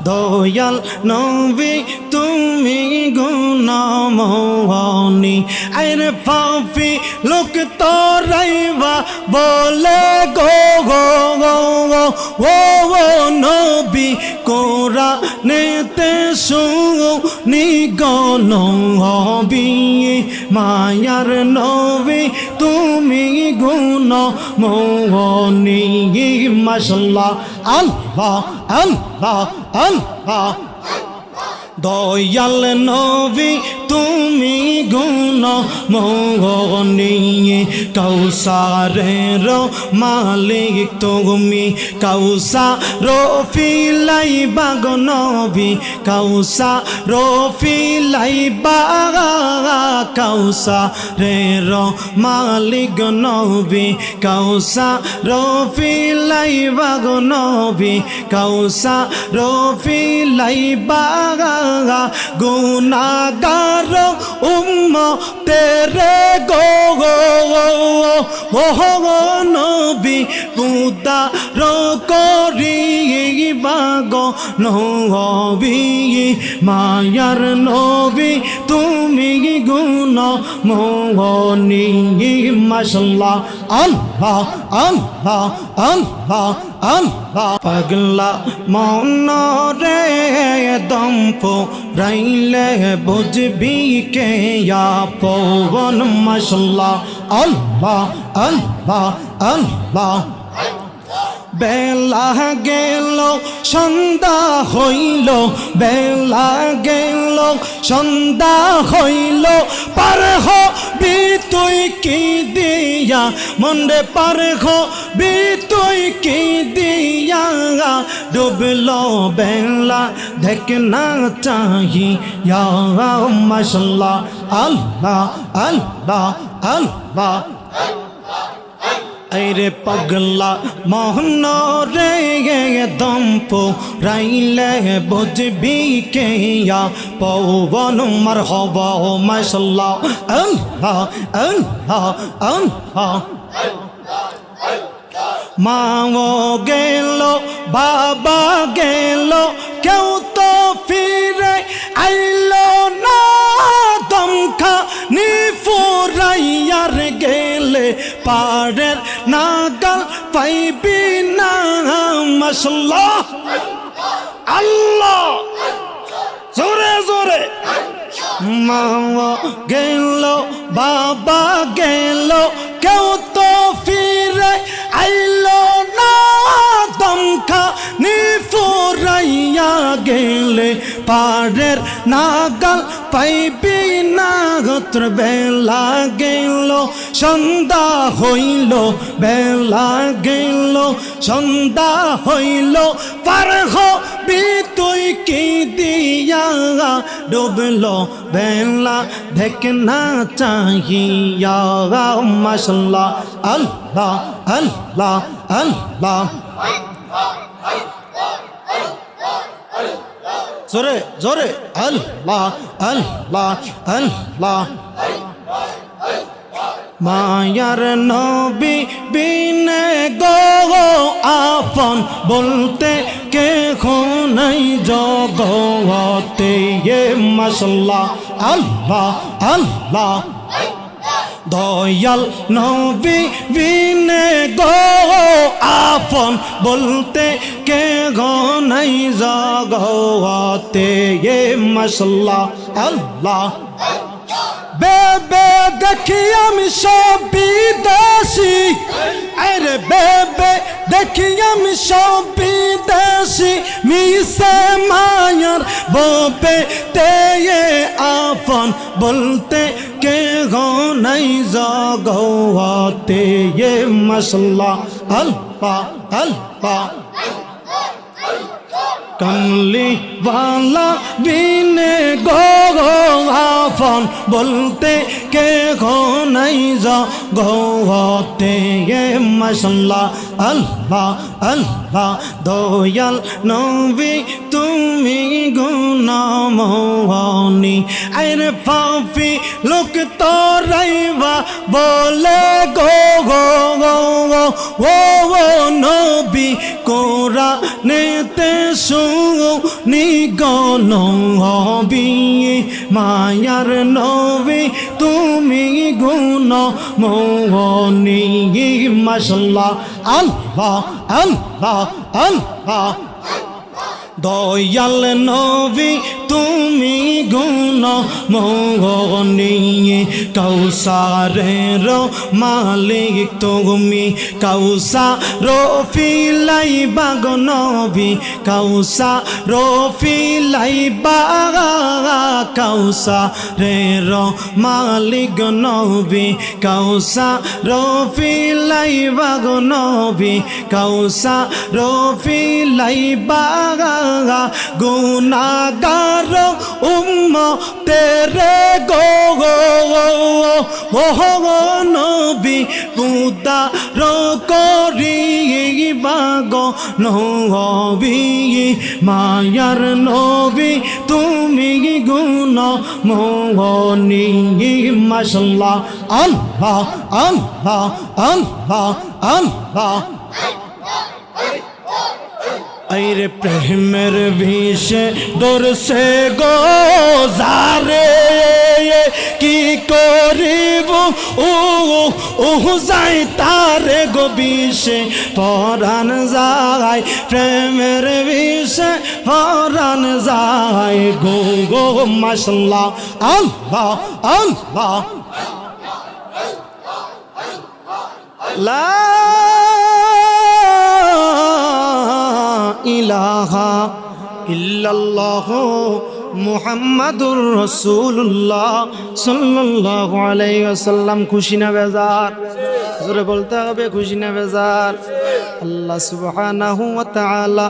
দয়াল নবী তুমি গুণমোহনী আরে পাপী লোক তোরাইবা বলে গো গো গো ও নবী কোরআনেতে শুনি গো নবী মায়ার নবী তুমি গুণমোহনী মাশাআল্লাহ আল্লাহ আল্লাহ আল্লাহ দয়াল নবী তুমি গুণমোহনী কাউসারের মালিক তুমি কাউসার ফিলাইবা গো নবী কাউসার ফিলাইবা কাউসারের মালিক নবী কাউসার ফিলাইবা গো নবী কাউসার ফিলাইবা গুনাহগার উম্মতেরে গো গো গো নবী উদ্ধার করিবা গো নবী মায়ার নবী তুমি গুণমোহনী মাশাআল্লাহ আল্লাহ আল্লাহ আল্লাহ আল্লাহ পাগলা মনরে দম্প রাইলে বুঝবি কে আপন মাশাআল্লাহ আল্লাহ আল্লাহ আল্লাহ বেলা গেল সন্ধ্যা হইল বেলা গেল সন্ধ্যা হইল পার হবি তুই কি দিয়া মনরে পার হবি তুই কি দিয়া ডুবল বেলা দেখ না চাহি মাশাআল্লাহ আল্লাহ আল্লাহ আল্লাহ আরে পাগলা মোহন রে দম্প রাইলে বুঝবি কে পবন মারহাবা মাশাআল্লাহ আল্লাহ আল্লাহ আল্লাহ মাও গেল বাবা গেল কেউ তো ফিরে আইলো না দমকা নিফুরাইয়ার গেলে পারের নাগাল পাইবি না মাশাআল্লাহ আল্লাহ জোরে জোরে মাও গেল বাবা গেল কেউ তো ফিরে আইলো না দমকা নিফুরাইয়া গেলে পারের নাগাল পাইবি না গোত্র বেলা গেল সন্ধ্যা হইল বেলা গেল সন্ধ্যা হইল পার হবি তুই কি দিয়া ডুবল বেলা দেখ না চাহিয়া মাশাআল্লাহ আল্লাহ আল্লাহ আল্লাহ জোরে জোরে আল্লাহ আল্লাহ আল্লাহ মায়ার নবী বিনে গো আপন বলতে কে নাই জগতে মাশাআল্লাহ আল্লাহ আল্লাহ দয়াল নবী বিনে গো আপন বলতে কে নাই জগতে মাশাআল্লাহ আল্লাহ বেবে দেখি আমি সব বিদেশি আরে বেবে দেখি আমি সব বিদেশি মিশে মায়ার ববে তে আপন বলতে কে নাই জগতে মাশাআল্লাহ আল্লাহ আল্লাহ कमली वाला बिने गो गो आफन बोलते के गो नहीं जा गो होते ये माशाल्लाह अल्लाह अल्लाह दोयल नबी तुम्ही गुनामोहनी अरे पापी लोग तो रईवा बोले गो गो गो गो वो नबी कोरानेते নিগন হবি মায়ার নবী তুমি গুণ মোহনী মাশাল্লাহ আল্লাহ আল্লাহ আল্লাহ দয়াল নবী তুমি গুণ মোহনী কৌসারের মালিক তুমি কৌসার ফিলাইবা গো নবী কৌসার ফিলাইবা কৌসারের মালিক নবী কৌসার ফিলাইবা গো নবী কৌসার ফিলাইবা গুনাহগার উম্মতেরে গো নবী উদ্ধার করিবা গো নবী মায়ার নবী তুমি গুণ মোহনী মাশাল্লাহ আল্লাহ আল্লাহ আল্লাহ আল্লাহ আইরে প্রেমের বিষে দরসে গোজারে কি করিব ও যাই তারে গো বিষে পরাণ যায় প্রেমের বিষে পরাণ যায় গো গো মাশাল্লাহ আল্লাহ আল্লাহ লা ইলাহা ইল্লাল্লাহ মুহাম্মাদুর রাসূলুল্লাহ সাল্লাল্লাহু আলাইহি ওয়াসাল্লাম। খুশি না বেজার? জোরে বলতে হবে খুশি না বেজার? আল্লাহ সুবহানাহু ওয়া তাআলা